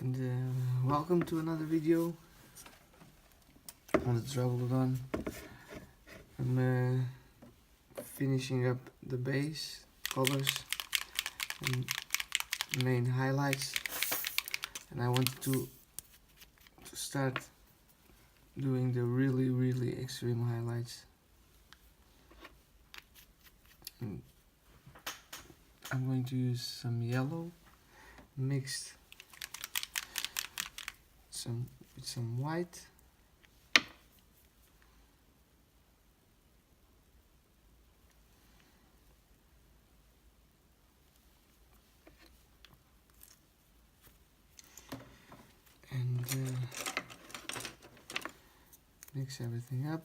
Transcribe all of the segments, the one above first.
And welcome to another video on the Troglodon. I'm finishing up the base, colors and main highlights, and I wanted to start doing the really extreme highlights. And I'm going to use some yellow mixed with some white. And mix everything up.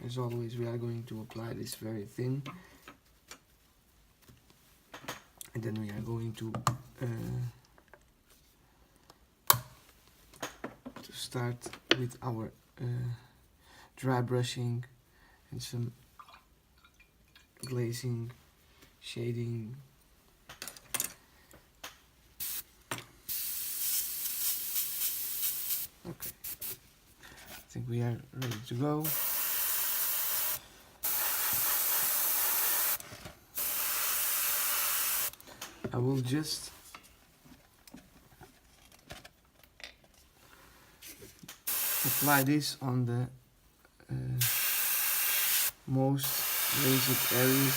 As always, we are going to apply this very thin, and then we are going to start with our dry brushing and some glazing, shading. Okay, I think we are ready to go. I will just apply this on the most basic areas.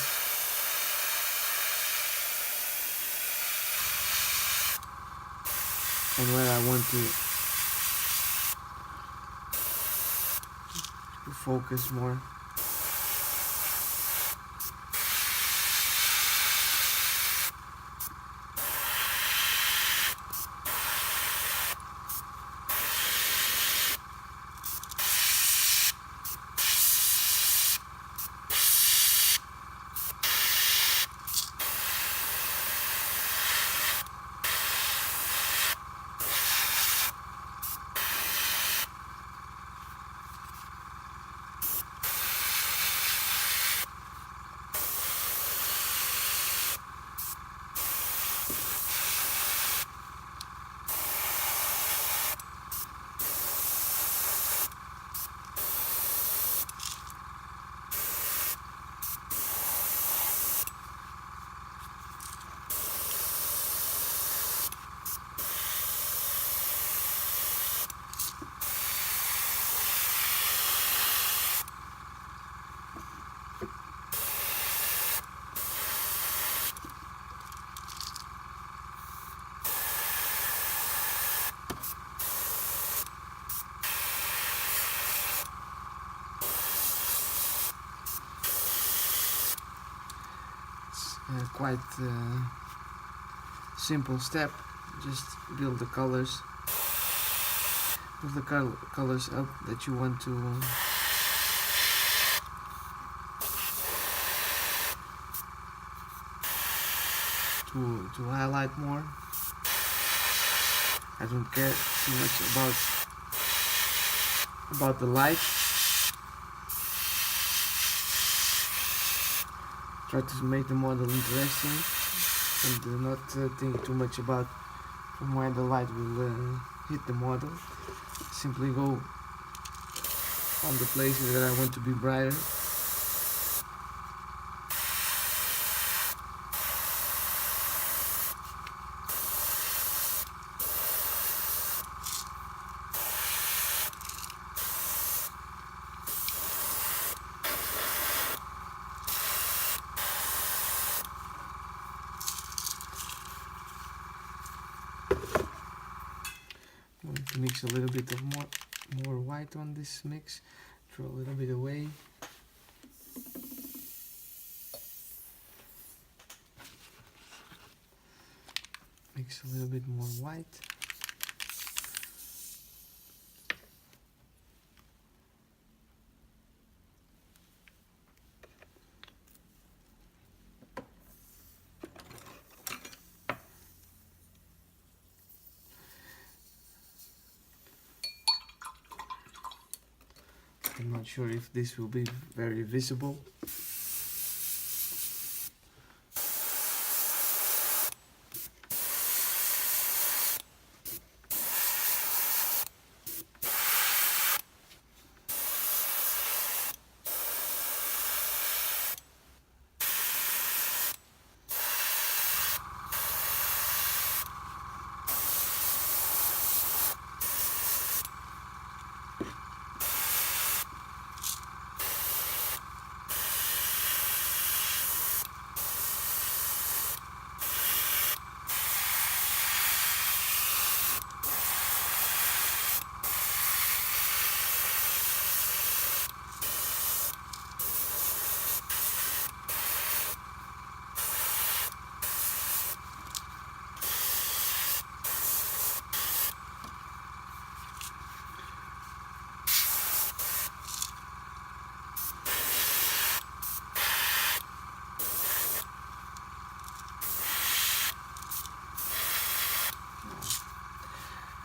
And where I want to focus more. Quite simple step. Just build the colors, colors up that you want to highlight more. I don't care too much about the light. Try to make the model interesting and do not think too much about from where the light will hit the model. Simply go on the places that I want to be brighter. I'm going to mix a little bit of more white on this mix. Throw a little bit away. Mix a little bit more white. I'm not sure if this will be very visible.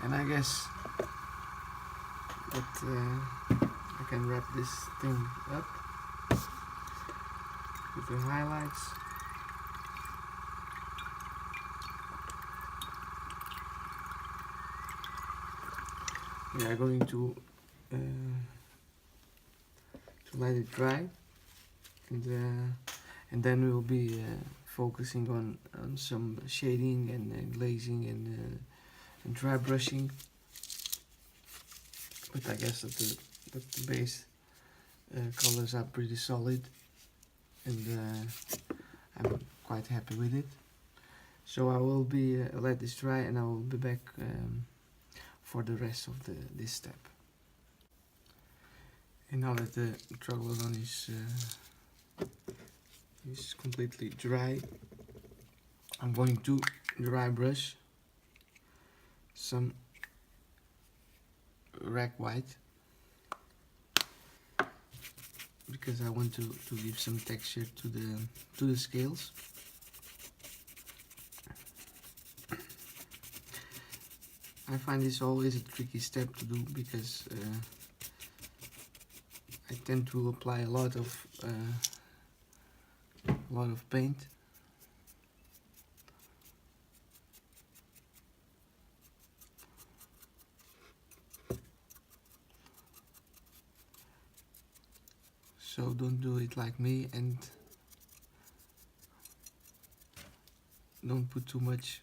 And I guess that I can wrap this thing up with the highlights. We are going to let it dry, and then we will be focusing on some shading and glazing and dry brushing. But I guess that the base colors are pretty solid, and I'm quite happy with it. So I will be let this dry, and I will be back for the rest of this step. And now that the Troglodon is completely dry, I'm going to dry brush some rack white, because I want to give some texture to the scales. I find this always a tricky step to do, because I tend to apply a lot of paint, so don't do it like me, and don't put too much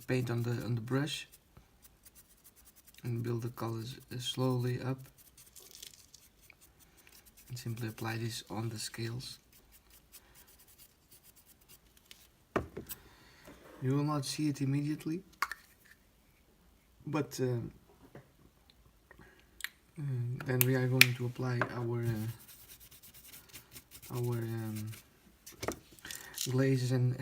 paint on the brush, and build the colors slowly up, and simply apply this on the scales. You will not see it immediately, but then we are going to apply our glazes and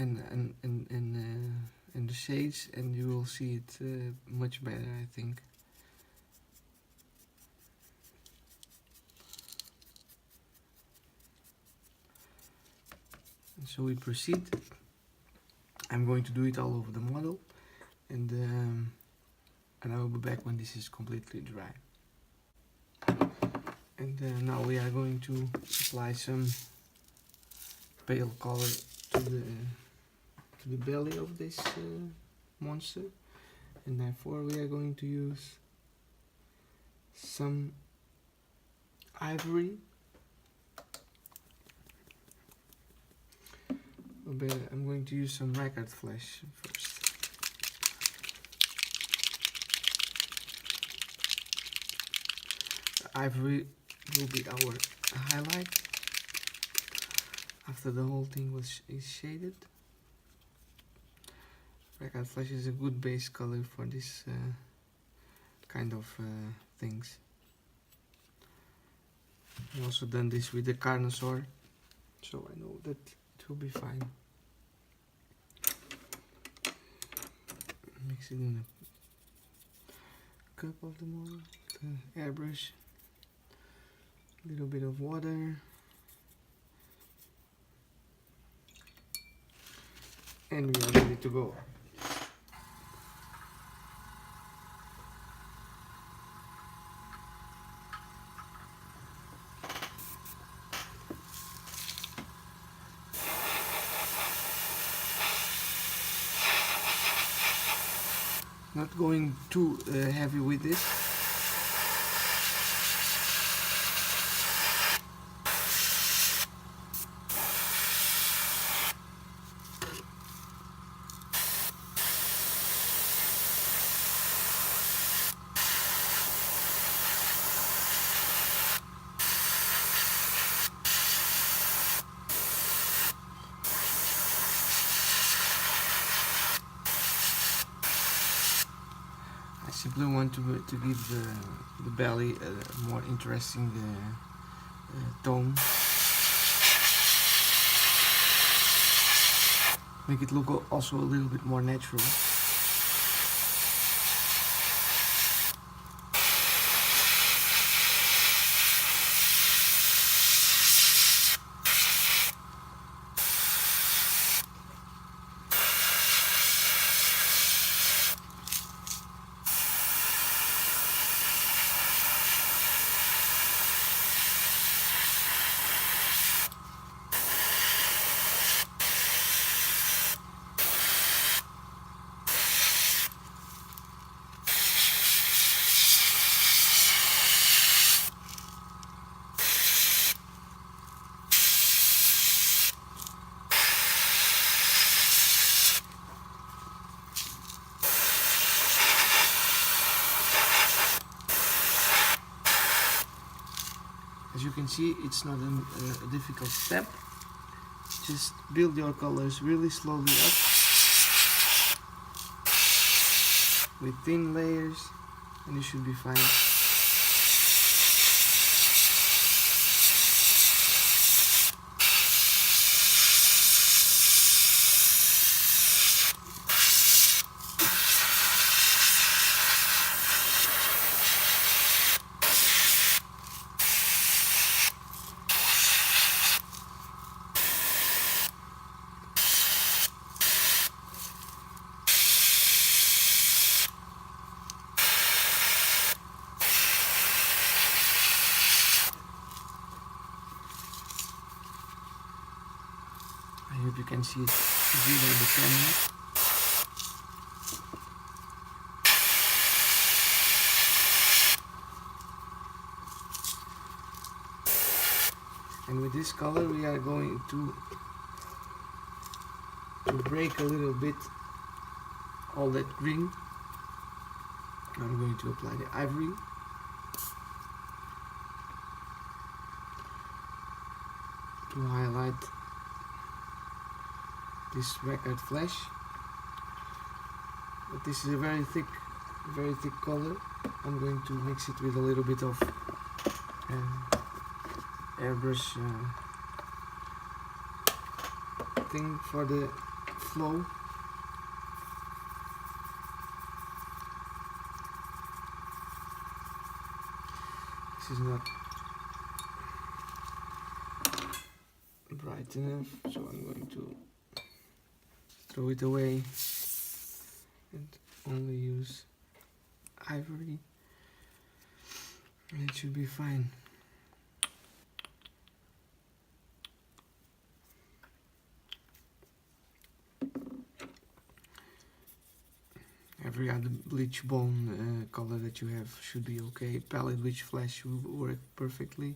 the shades, and you will see it much better, I think. And so we proceed. I'm going to do it all over the model, and I will be back when this is completely dry. And now we are going to apply some pale color to the belly of this monster, and therefore we are going to use some ivory. I'm going to use some record flash first. The ivory will be our highlight after the whole thing is shaded. Record flash is a good base color for this kind of things. I've also done this with the Carnosaur, so I know that it will be fine. Mix it in a cup of the model, the airbrush, a little bit of water, and we are ready to go. Not going too heavy with this. I simply want to give the belly a more interesting tone. Make it look also a little bit more natural. As you can see, it's not a difficult step. Just build your colors really slowly up with thin layers and you should be fine. I hope you can see it easily in the camera. And with this color we are going to break a little bit all that green. I'm going to apply the ivory. To highlight this record flash, but this is a very thick color. I'm going to mix it with a little bit of airbrush thing for the flow. This is not bright enough, so I'm going to throw it away and only use ivory, and it should be fine. Every other bleach bone color that you have should be okay. Palette bleach flash will work perfectly.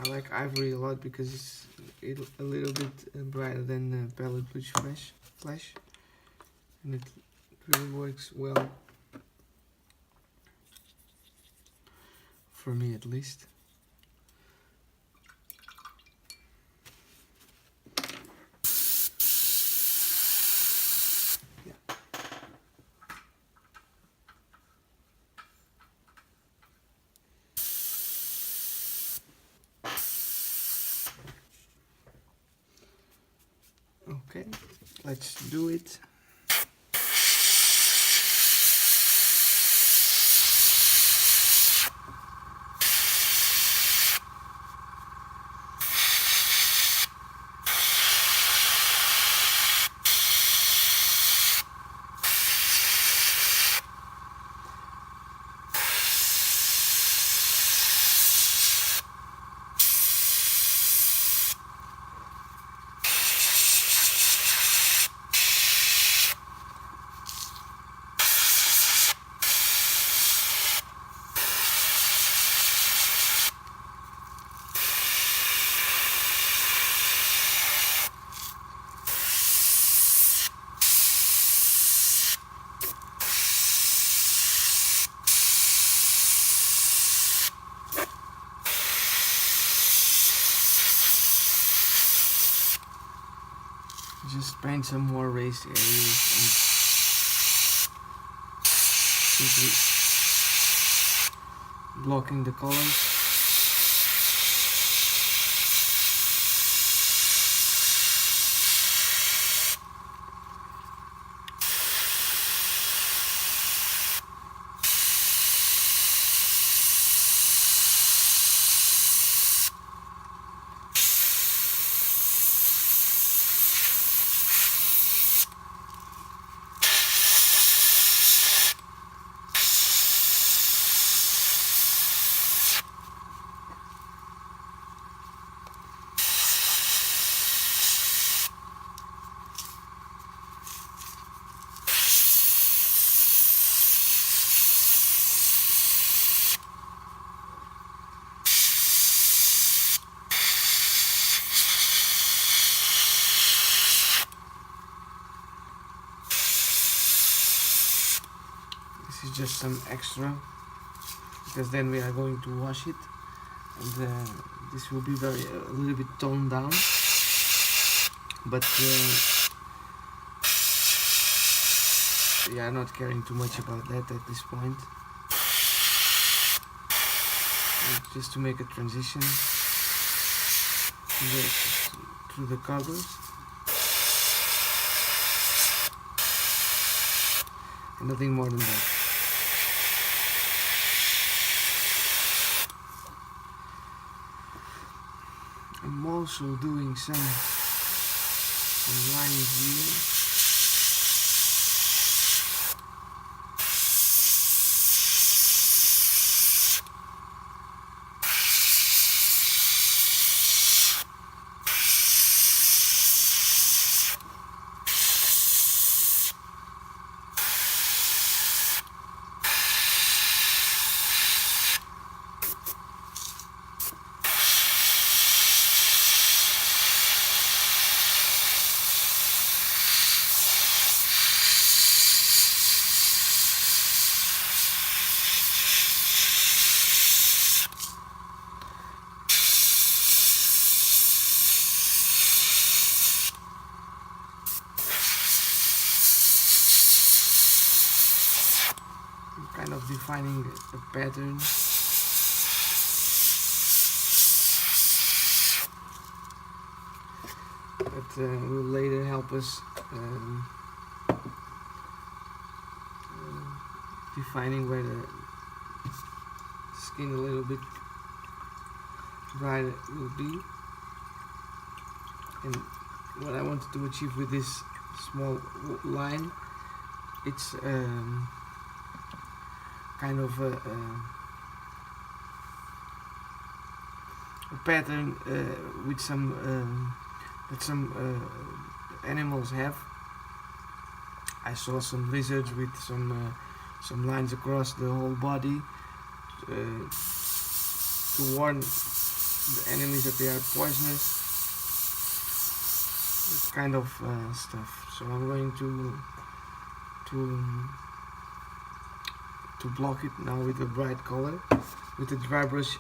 I like ivory a lot because it's a little bit brighter than palette bleach flash, and it really works well for me, at least. Yeah. Okay, let's do it. just paint some more raised areas and simply blocking the colors. This is just some extra, because then we are going to wash it, and this will be a little bit toned down, but yeah, I'm not caring too much about that at this point. Just to make a transition through the colors, and nothing more than that. I'm also doing some lines here. Kind of defining a pattern. That will later help us defining where the skin a little bit brighter will be. And what I wanted to achieve with this small line, it's kind of a pattern with some that some animals have. I saw some lizards with some lines across the whole body to warn the enemies that they are poisonous. This kind of stuff. So I'm going to block it now with a bright color. With the dry brush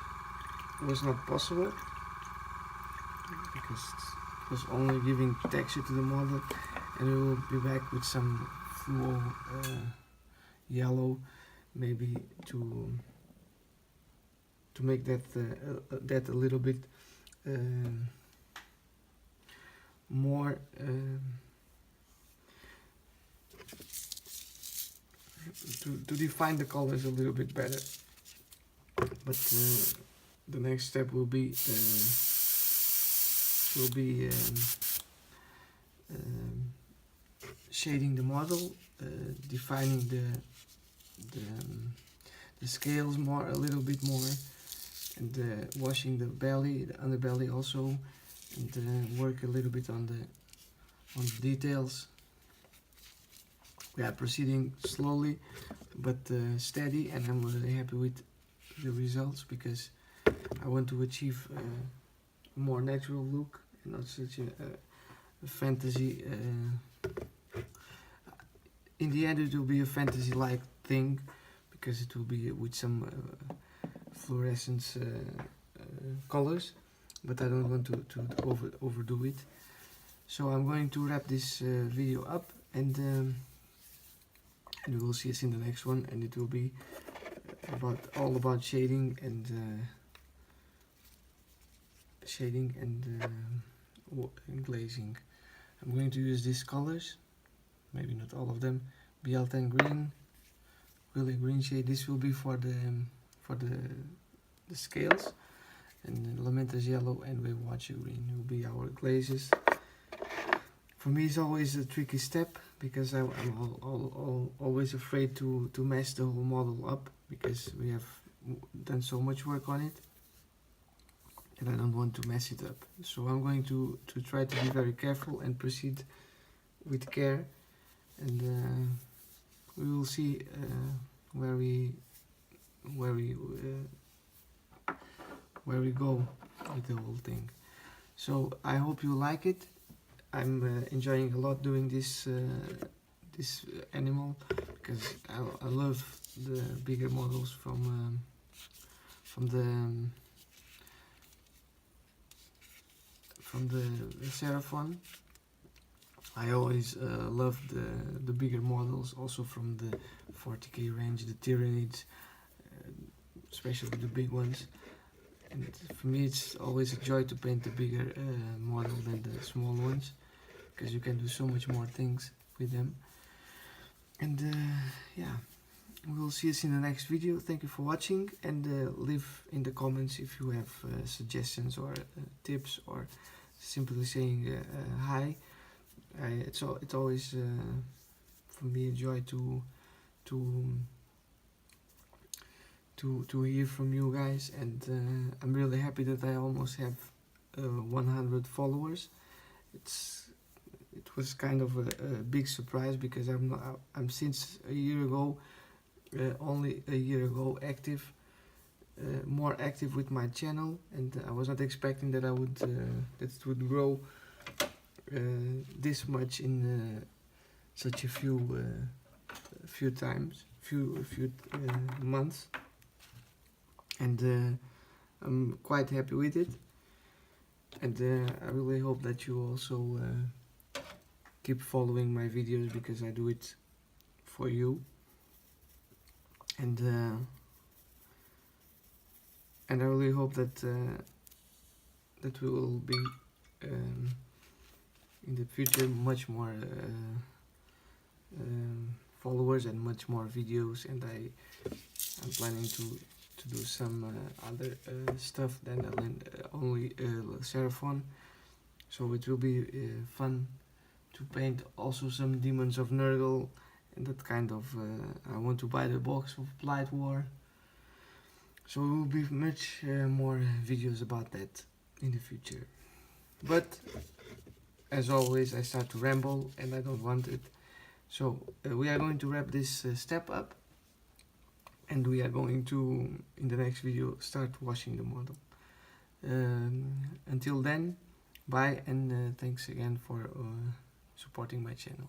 was not possible because it was only giving texture to the model, and we will be back with some fluo yellow, maybe to make that that a little bit more to define the colors a little bit better. But the next step will be shading the model, defining the scales a little bit more, and washing the belly, the underbelly also, and work a little bit on the details. We are proceeding slowly but steady, and I'm really happy with the results because I want to achieve a more natural look and not such a fantasy. In the end, it will be a fantasy-like thing because it will be with some fluorescence colors, but I don't want to overdo it. So I'm going to wrap this video up, and we will see us in the next one, and it will be all about shading and glazing. I'm going to use these colors, maybe not all of them. BL10 green, Willy green shade. This will be for the scales, and Lamentas yellow and Waywatcher green will be our glazes. For me, it's always a tricky step because I'm always afraid to mess the whole model up, because we have done so much work on it, and I don't want to mess it up. So I'm going to try to be very careful and proceed with care, and we will see where we go with the whole thing. So I hope you like it. I'm enjoying a lot doing this animal, because I love the bigger models from the Seraphon. I always loved the bigger models, also from the 40k range, the Tyranids, especially the big ones. And for me, it's always a joy to paint the bigger model than the small ones, because you can do so much more things with them. And yeah, we'll see us in the next video. Thank you for watching, and leave in the comments if you have suggestions or tips, or simply saying hi. It's always for me a joy to hear from you guys, and I'm really happy that I almost have 100 followers. It was kind of a big surprise, because I'm since a year ago, only a year ago, more active with my channel, and I was not expecting that that it would grow this much in such a few months, and I'm quite happy with it, and I really hope that you also keep following my videos, because I do it for you, and I really hope that we will be in the future much more followers and much more videos, and I'm planning to do some other stuff than only Seraphon. So it will be fun to paint also some Demons of Nurgle, and that kind of I want to buy the box of Blight War. So there will be much more videos about that in the future. But as always, I start to ramble, and I don't want it. So we are going to wrap this step up, and we are going to, in the next video, start washing the model. Until then, bye, and thanks again for supporting my channel.